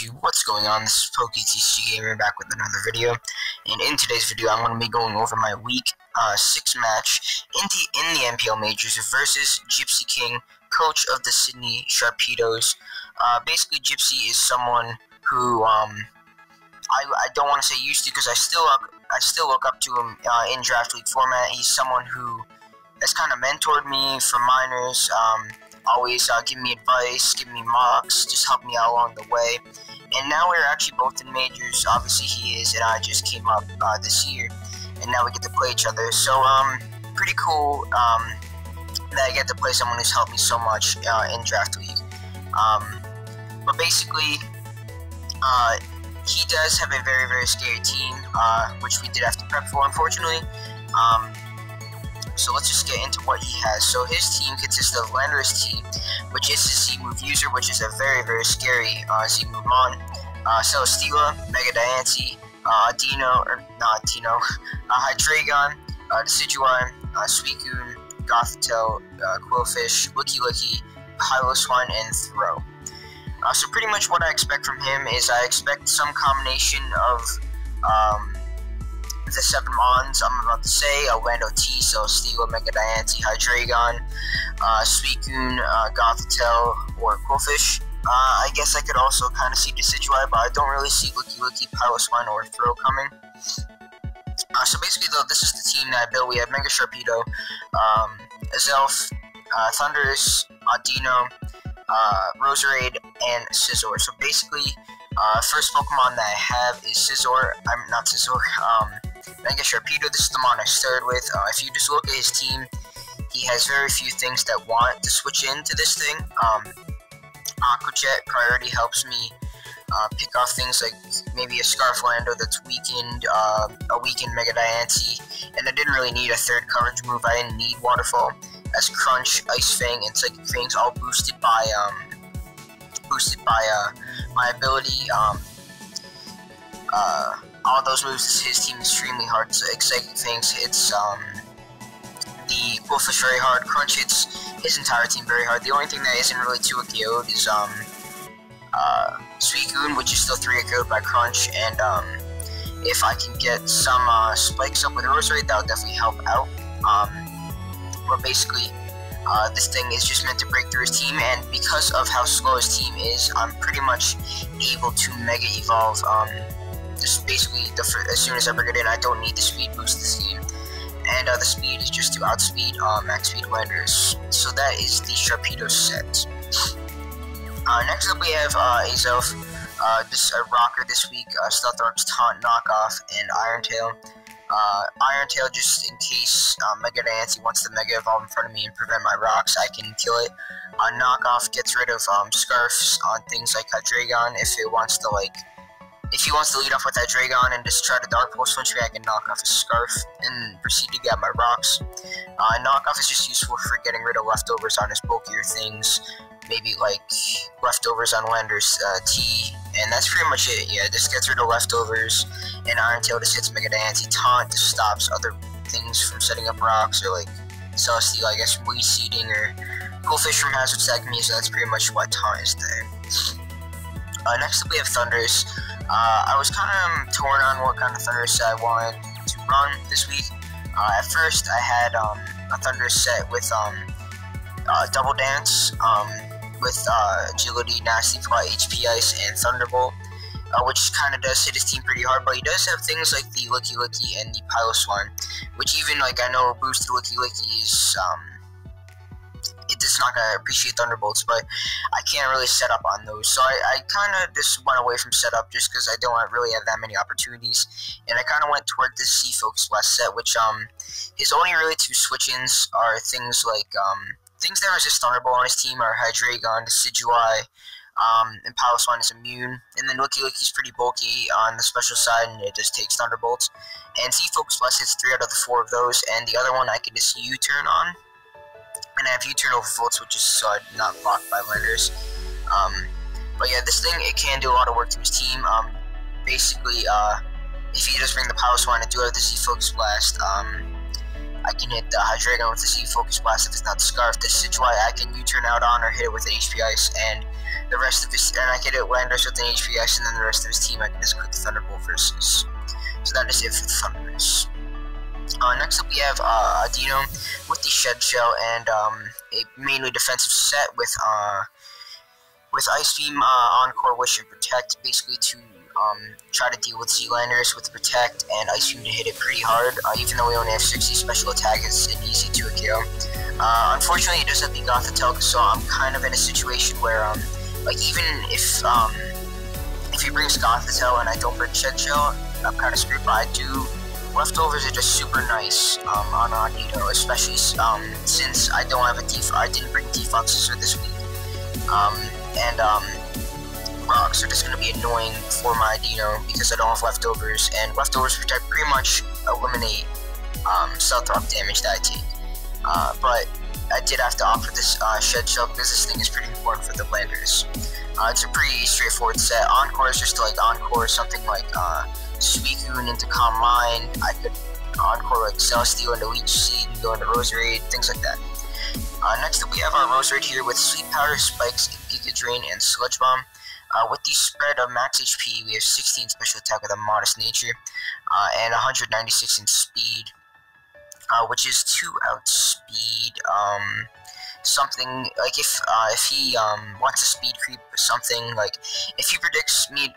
YouTube, what's going on? This is PokeTCG Gamer back with another video, and in today's video I'm going to be going over my week 6 match in the NPL Majors versus Gypsy King, coach of the Sydney Sharpedos. Basically, Gypsy is someone who I don't want to say used to, because I still look up to him in draft league format. He's someone who has kind of mentored me from minors. Always give me advice, give me mocks, just help me out along the way. And now we're actually both in majors. Obviously he is, and I just came up this year, and now we get to play each other. So pretty cool that I get to play someone who's helped me so much in draft league. But basically, he does have a very, very scary team, which we did have to prep for, unfortunately. So let's just get into what he has. So his team consists of Landorus T, which is his Z-Move user, which is a very, very scary Z-Move mon. Celesteela, Mega Diancie, Hydreigon, Decidueye, Suicune, Gotham, Quillfish, Licky, Piloswine, and Throw. So pretty much what I expect from him is I expect some combination of the 7 mons I'm about to say: Orlando T, Celesteela, Mega Diancie, Hydreigon, Suicune, Gotham, or Quillfish. I guess I could also kind of see Decidueye, but I don't really see Licky, Piloswine, or Throw coming. So basically, though, this is the team that I built. We have Mega Sharpedo, Azelf, Thundurus, Audino, Roserade, and Scizor. So basically, first Pokemon that I have is Mega Sharpedo. This is the mon I started with. If you just look at his team, he has very few things that want to switch into this thing. Aqua Jet priority helps me pick off things like maybe a Scarflando that's weakened, a weakened Mega Diancie, and I didn't really need a third coverage move. I didn't need Waterfall, as Crunch, Ice Fang, and Psychic Fangs all boosted by my ability. All those moves, his team is extremely hard. So Psychic Fangs hits the Quillfish very hard. Crunch hits his entire team very hard. The only thing that isn't really 2 KO'd is Suicune, which is still 3 KO'd by Crunch. And if I can get some spikes up with Roserade, that would definitely help out. But basically, this thing is just meant to break through his team, and because of how slow his team is, I'm pretty much able to Mega Evolve just basically as soon as I bring it in. I don't need the speed boost this game, and the speed is just to outspeed max speed Landorus. So that is the Sharpedo set. Next up we have Azelf, this rocker this week, Stealth Arc's Taunt, Knockoff, and Iron Tail. Iron Tail, just in case Mega Diancie wants to Mega Evolve in front of me and prevent my rocks, I can kill it. Knockoff gets rid of Scarfs on things like Hydreigon. If he wants to lead off with Hydreigon and just try to Dark Pulse punch me, I can knock off his Scarf and proceed to get my rocks. Knockoff is just useful for getting rid of leftovers on his bulkier things, maybe like leftovers on Landorus T, and that's pretty much it. Yeah, this gets rid of leftovers, and Iron Tail just hits Mega Diancie. Taunt just stops other things from setting up rocks, or like Celesteela, I guess, from weed seeding, or Quillfish from hazard stacking me, so that's pretty much why Taunt is there. Next up we have Thundurus. I was kind of torn on what kind of Thundurus set I wanted to run this week. At first I had a Thundurus set with Double Dance, with Agility, Nasty Fly, HP Ice, and Thunderbolt, which kind of does hit his team pretty hard, but he does have things like the Licky and the Piloswine, which even, like, I know boosted Licky is, it's not going to appreciate Thunderbolts, but I can't really set up on those, so I kind of just went away from setup just because I don't really have that many opportunities, and I kind of went toward this C-Focus Blast set, which, his only really 2 switch-ins are things like, things that resist Thunderbolt on his team are Hydreigon, Decidueye, and Piloswine is immune, and then Licky is pretty bulky on the special side, and it just takes Thunderbolts, and C-Focus Blast hits 3 out of the 4 of those, and the other one I can just U-turn on, and I have U-turn over Volts, which is so I'm not blocked by Landorus. But yeah, this thing, it can do a lot of work to his team. Basically, if you just bring the Piloswine and do it with the C-Focus Blast, I can hit the Hydreigon with the C-Focus Blast if it's not the Scarf. The Decidueye I can U-turn out on or hit it with an HP Ice, and the rest of his, and I get it Landers with an HPS, and then the rest of his team I can just click Thunderbolt versus. So that is it for the Thunders. Next up we have Adino with the Shed Shell and a mainly defensive set with Ice Beam, Encore, Wish, and Protect, basically to try to deal with Sealanders with Protect and Ice Beam to hit it pretty hard. Even though we only have 60 special attack, it's an easy 2-KO. Unfortunately, it doesn't have the Gotham, so I'm kind of in a situation where like even if he brings Gotham and I don't bring Shed Shell, I'm kind of screwed. But I do. Leftovers are just super nice on Adino, especially since I don't have I didn't bring Defoxes for this week. Rocks are just going to be annoying for my Adino because I don't have Leftovers, and Leftovers Protect pretty much eliminate Stealth Rock damage that I take. But I did have to opt for this Shed Shell because this thing is pretty important for the Landers. It's a pretty straightforward set. Encore is just like Encore something like Suicune into Calm Mind. I could Encore like Celesteal into Leech Seed and go into Roserade, things like that. Next up we have our Roserade here with Sleep Powder, Spikes, Giga Drain, and Sludge Bomb. With the spread of max HP, we have 16 special attack with a modest nature, and 196 in speed, which is to outspeed something like if he wants to speed creep something, like if he predicts me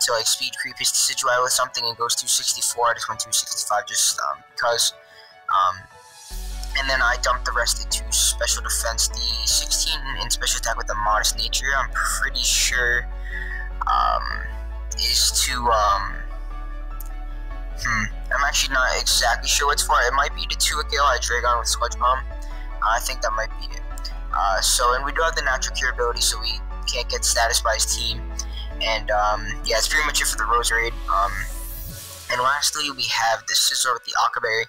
to like speed creep his Decidueye with something and goes to 64, I just went to 65 just because, and then I dumped the rest into special defense. The 16 in special attack with a modest nature, I'm pretty sure is to I'm actually not exactly sure what's for. It might be to 2-KO Hydreigon with Sludge Bomb. I think that might be it. And we do have the natural cure ability, so we can't get status by his team. And yeah, that's pretty much it for the Roserade. And lastly, we have the Scizor with the Aquaberry,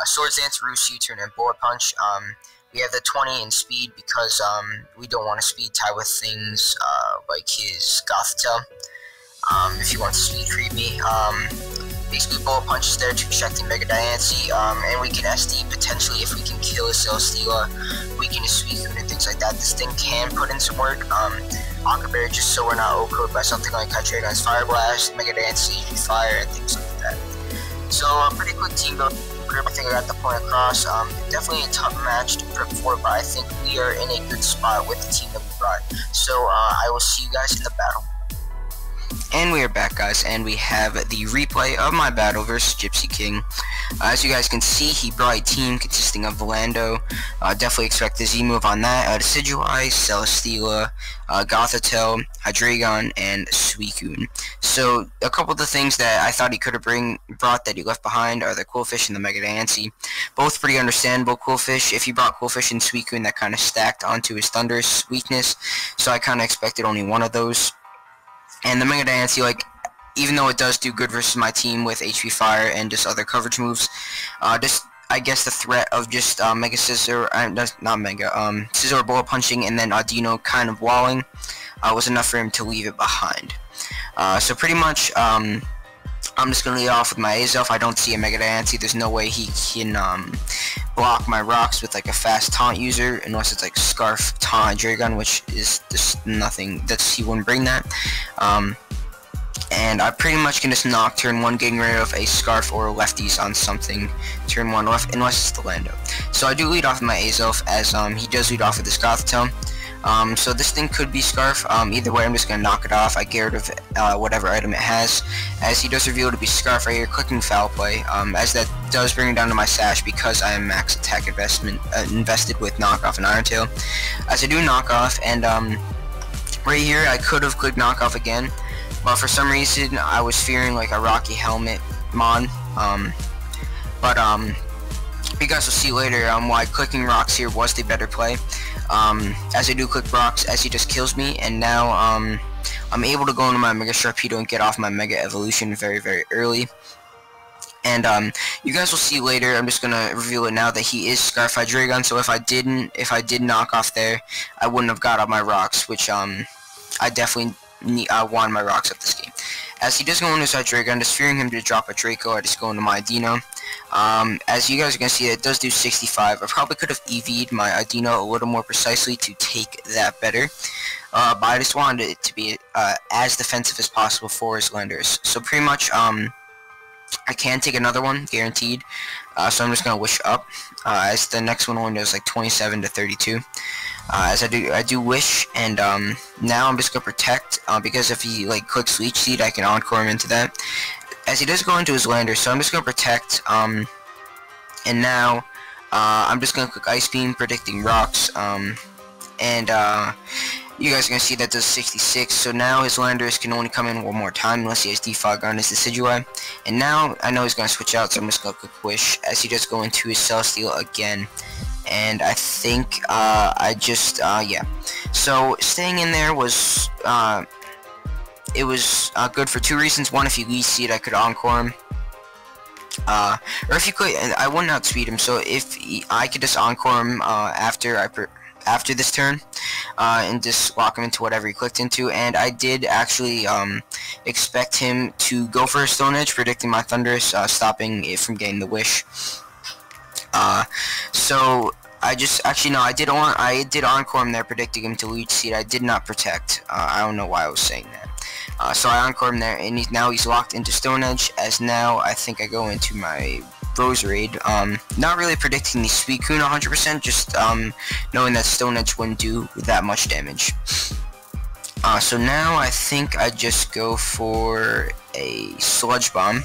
Swords Dance, Roost, U-Turn, and Bullet Punch. We have the 20 in speed because we don't want to speed tie with things like his Gothitelle. If he wants to speed creep me. Basically, Bullet Punch is there to check the Mega Diancie, and we can SD potentially if we can kill a Celesteela, we can Suicune and things like that. This thing can put in some work. Aquaberry, just so we're not O-code by something like Hydreigon's Fire Blast, Mega Diancie, Fire, and things like that. So, a pretty quick team build. I think I got the point across. Definitely a tough match to prep for, but I think we are in a good spot with the team that we brought. So, I will see you guys in the battle. And we are back, guys, and we have the replay of my battle versus Gypsy King. As you guys can see, he brought a team consisting of Volando. Definitely expect the Z move on that. Decidueye, Celesteela, Gothitelle, Hydreigon, and Suicune. So, a couple of the things that I thought he could have brought that he left behind are the Quillfish and the Mega Diancie. Both pretty understandable. Quillfish, if he brought Quillfish and Suicune, that kind of stacked onto his Thunder's weakness. So I kind of expected only one of those. And the Mega Diancie, like, even though it does do good versus my team with HP Fire and just other coverage moves, just, I guess the threat of just Mega Scizor, not Mega, Scizor Bullet Punching and then Adino kind of walling was enough for him to leave it behind. So pretty much, I'm just going to lead off with my Azelf. I don't see a Mega Diancie. There's no way he can block my rocks with like a fast taunt user, unless it's like Scarf, Taunt, Hydreigon, which is just nothing. He wouldn't bring that. And I pretty much can just knock turn 1, getting rid of a Scarf or lefties on something turn 1 left, unless it's the Lando. So I do lead off with my Azelf, as he does lead off with this Gothitelle. So this thing could be Scarf. Either way, I'm just going to knock it off. I get rid of whatever item it has, as he does reveal to be Scarf right here, clicking Foul Play, as that does bring it down to my Sash because I am max attack invested with Knockoff and Iron Tail. As I do Knockoff, and right here I could have clicked Knockoff again, but for some reason I was fearing like a Rocky Helmet Mon, you guys will see later why clicking Rocks here was the better play. As I do click Rocks, as he just kills me, and now I'm able to go into my Mega Sharpedo and get off my Mega Evolution very, very early. And you guys will see later, I'm just gonna reveal it now, that he is Scarf Hydreigon, so if I did knock off there, I wouldn't have got off my Rocks, which I definitely wanted my Rocks up this game. As he does go into his Hydreigon, just fearing him to drop a Draco, I just go into my Adino. As you guys are going to see, it does do 65. I probably could have EV'd my Adino a little more precisely to take that better. but I just wanted it to be as defensive as possible for his Landers. So pretty much, I can take another one, guaranteed. So I'm just gonna wish up, as the next one only does like 27 to 32. As I do wish, and now I'm just gonna protect, because if he like clicks Leech Seed, I can Encore him into that. As he does go into his Lander, so I'm just gonna protect, and now I'm just gonna click Ice Beam, predicting rocks, and you guys are going to see that does 66, so now his Landers can only come in one more time unless he has Defog on his Decidueye. And now I know he's going to switch out, so I'm just going to click Wish as he does go into his Celesteal again. And I think yeah. So staying in there was, it was good for two reasons. One, if he Leech Seed, I could Encore him. Or if you could, I wouldn't outspeed him, so if I could just Encore him after this turn, and just lock him into whatever he clicked into. And I did actually expect him to go for a Stone Edge, predicting my Thundurus, stopping it from getting the Wish. So I did Encore him there, predicting him to Leech Seed. I did not protect. I don't know why I was saying that. So I Encore him there, and now he's locked into Stone Edge. As now I think I go into my Roserade, not really predicting the Suicune 100%, just knowing that Stone Edge wouldn't do that much damage. So now I think I just go for a Sludge Bomb.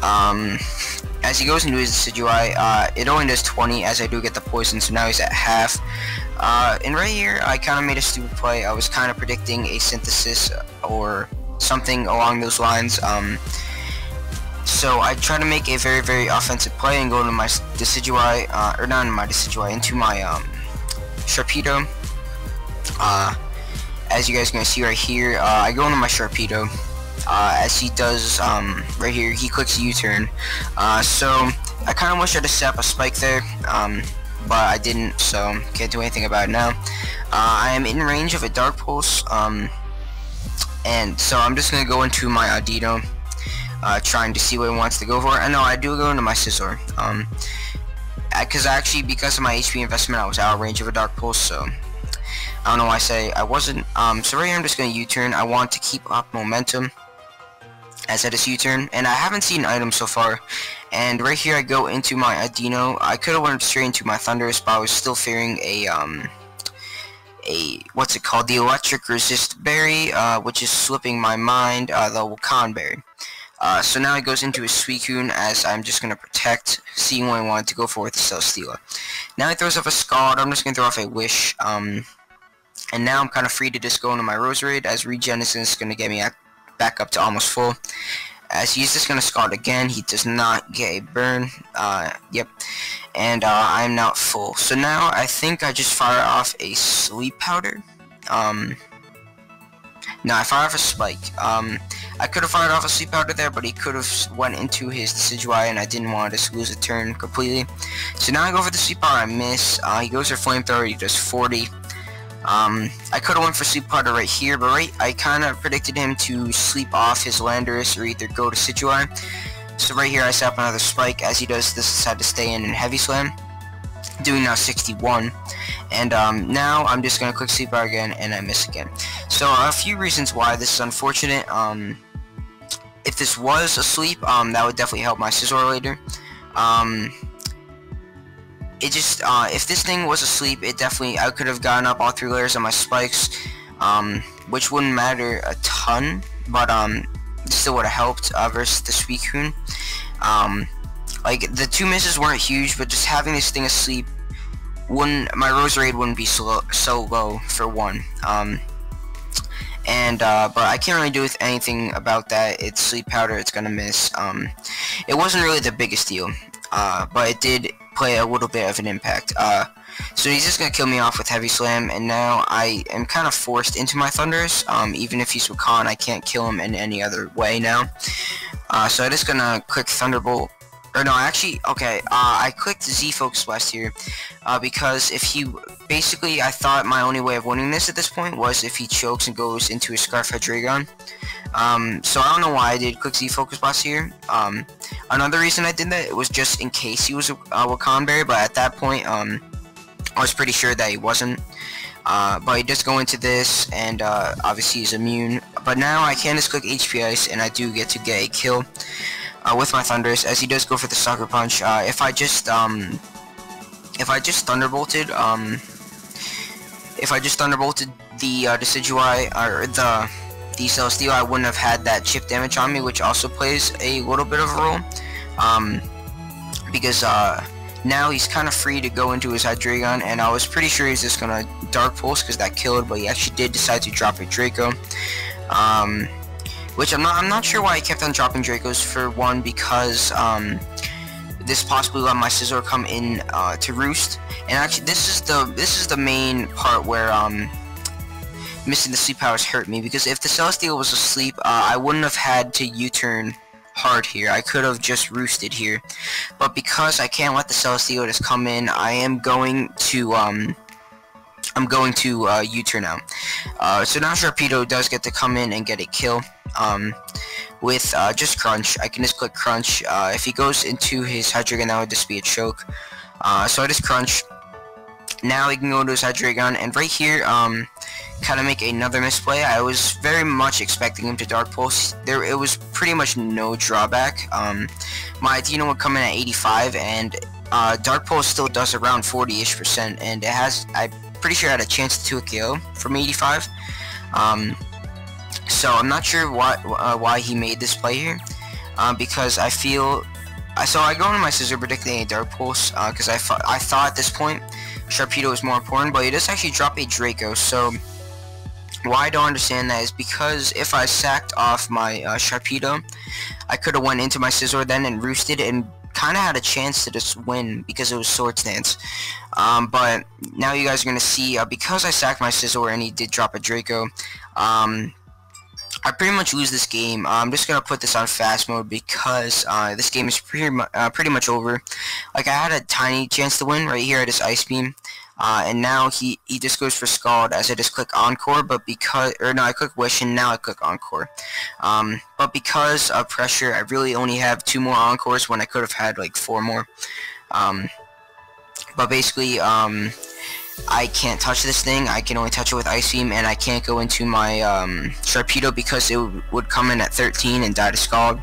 As he goes into his Decidueye, it only does 20, as I do get the poison, so now he's at half. And right here, I kind of made a stupid play. I was kind of predicting a Synthesis or something along those lines. So I try to make a very, very offensive play and go into my Decidueye, or not into my Decidueye, into my Sharpedo. As you guys are going to see right here, I go into my Sharpedo. As he does right here, he clicks U-turn. So I kind of wish I had set up a spike there, but I didn't, so can't do anything about it now. I am in range of a Dark Pulse, and so I'm just going to go into my Audino. Trying to see what he wants to go for. I know I do go into my Scizor. Because of my HP investment, I was out of range of a Dark Pulse, so I don't know why I say I wasn't. So right here I'm just going to U-turn. I want to keep up momentum as I just U-turn, and I haven't seen an item so far. And right here I go into my Audino. I could have went straight into my Thundurus, but I was still fearing a what's it called? The Electric Resist Berry, which is slipping my mind, the Wakan Berry. So now he goes into his Suicune, as I'm just going to protect, seeing what I wanted to go for with the Celesteela. Now he throws off a Scald. I'm just going to throw off a Wish, and now I'm kind of free to just go into my Roserade, as Regen is going to get me back up to almost full. As he's just going to Scald again, he does not get a burn, yep, and I'm now full. So now I think I just fire off a Sleep Powder. No, I fired off a Spike. I could have fired off a Sleep Powder there, but he could have went into his Decidueye, and I didn't want to just lose a turn completely. So now I go for the Sleep Powder, I miss. He goes for Flamethrower, he does 40. I could have went for Sleep Powder right here, but I kind of predicted him to sleep off his Landorus or either go to Decidueye. So right here I set up another Spike. As he does this, decide to stay in Heavy Slam, doing now 61. And now I'm just going to click Sleep Powder again, and I miss again. So a few reasons why this is unfortunate. If this was asleep, that would definitely help my Scizor later. It just, if this thing was asleep, I could have gotten up all 3 layers on my spikes, which wouldn't matter a ton, but it still would have helped versus the Suicune. Like, the 2 misses weren't huge, but just having this thing asleep, my Roserade wouldn't be so low, for one. But I can't really do anything about that. It's Sleep Powder, it's gonna miss. It wasn't really the biggest deal, but it did play a little bit of an impact. So he's just gonna kill me off with Heavy Slam, and now I am kind of forced into my Thundurus. Even if he's Wakan, I can't kill him in any other way now. So I'm just gonna click Thunderbolt. Or no, actually, okay, I clicked Z Focus Blast here, because if he, basically, I thought my only way of winning this at this point was if he chokes and goes into his Scarf Hydreigon. So I don't know why I did click Z Focus Blast here. Another reason I did that, it was just in case he was a Wakan Berry, but at that point, I was pretty sure that he wasn't. but he does go into this, and obviously he's immune. But now I can just click HP Ice, and I do get to get a kill with my Thunders, as he does go for the Sucker Punch. If I just Thunderbolted, the Decidueye or the Celesteela, I wouldn't have had that chip damage on me, which also plays a little bit of a role, because now he's kind of free to go into his Hydreigon, and I was pretty sure he's just gonna Dark Pulse because that killed, but he actually did decide to drop a Draco, which I'm not sure why he kept on dropping Dracos. For one, because this possibly let my Scizor come in to roost, and actually this is the main part where missing the sleep powers hurt me, because if the Celesteela was asleep, I wouldn't have had to U-turn hard here. I could have just roosted here, but because I can't let the Celesteela just come in, I am going to U-turn now. So now Sharpedo does get to come in and get a kill with just Crunch. I can just click Crunch. If he goes into his Hydreigon, that would just be a choke. So I just Crunch. Now he can go into his Hydreigon, and right here, kind of make another misplay. I was very much expecting him to Dark Pulse. It was pretty much no drawback. My Dino would come in at 85, and Dark Pulse still does around 40-ish%, and it has, I'm pretty sure, it had a chance to 2 KO from 85. So I'm not sure why he made this play here, because I feel, so I go into my Scizor predicting a Dark Pulse, because I thought at this point Sharpedo is more important, but he does actually drop a Draco. So why I don't understand that is because if I sacked off my Sharpedo, I could have went into my Scizor then and roosted and kind of had a chance to just win because it was Swords Dance. But now you guys are going to see, because I sacked my Scizor and he did drop a Draco, I pretty much lose this game. I'm just going to put this on fast mode because this game is pretty much over. Like, I had a tiny chance to win right here at his Ice Beam. And now he just goes for Scald as I just click Encore, but because, or no, I click Wish and now I click Encore. But because of pressure, I really only have 2 more Encores when I could have had like 4 more. But basically, I can't touch this thing. I can only touch it with Ice Beam, and I can't go into my Sharpedo because it would come in at 13 and die to Scald.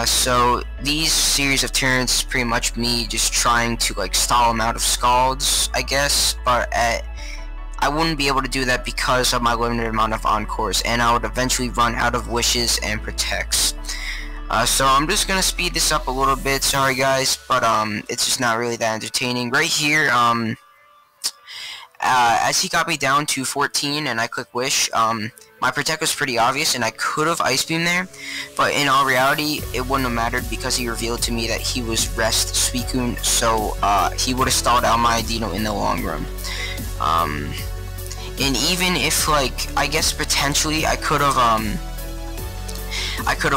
So these series of turns is pretty much me just trying to like stall him out of Scalds, I guess, but I wouldn't be able to do that because of my limited amount of Encores, and I would eventually run out of Wishes and Protects. So I'm just gonna speed this up a little bit, sorry guys, but it's just not really that entertaining. Right here, as he got me down to 14 and I click Wish, my Protect was pretty obvious and I could have Ice Beam there, but in all reality it wouldn't have mattered because he revealed to me that he was Rest Suicune, so he would have stalled out my Dino in the long run. And even if, like, I guess potentially I could have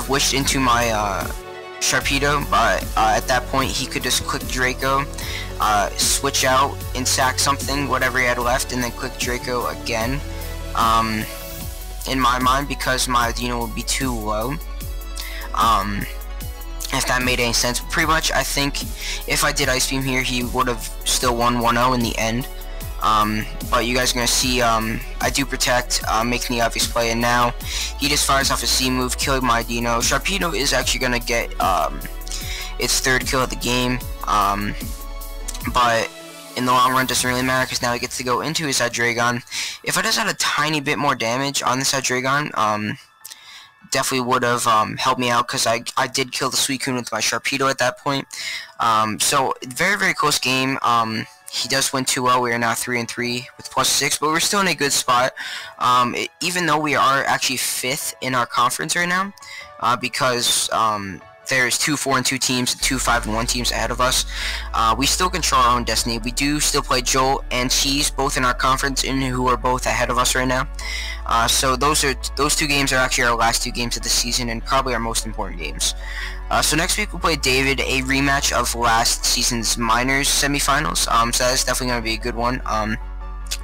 wished into my Sharpedo, but at that point he could just click Draco, switch out and sack something, whatever he had left, and then click Draco again, in my mind, because my Dino would be too low, if that made any sense. Pretty much, I think if I did Ice Beam here, he would have still won 1-0 in the end. But you guys are going to see, I do Protect, making the obvious play, and now he just fires off a C move, killing my Dino. Sharpedo is actually going to get its 3rd kill of the game, but in the long run it doesn't really matter because now he gets to go into his Hydreigon. If I just had a tiny bit more damage on this Hydreigon, definitely would have helped me out, because I did kill the Suicune with my Sharpedo at that point. So very, very close game. He does win 2-0. We are now 3-3 with +6, but we're still in a good spot. Even though we are actually 5th in our conference right now, because there's 2 4-2 teams and 2 5-1 teams ahead of us. We still control our own destiny. We do still play Joel and Cheese, both in our conference, and who are both ahead of us right now. So those 2 games are actually our last 2 games of the season, and probably our most important games. So next week we'll play David, a rematch of last season's Minors semifinals. So that's definitely going to be a good one.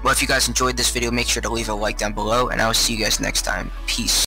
Well, if you guys enjoyed this video, make sure to leave a like down below, and I will see you guys next time. Peace.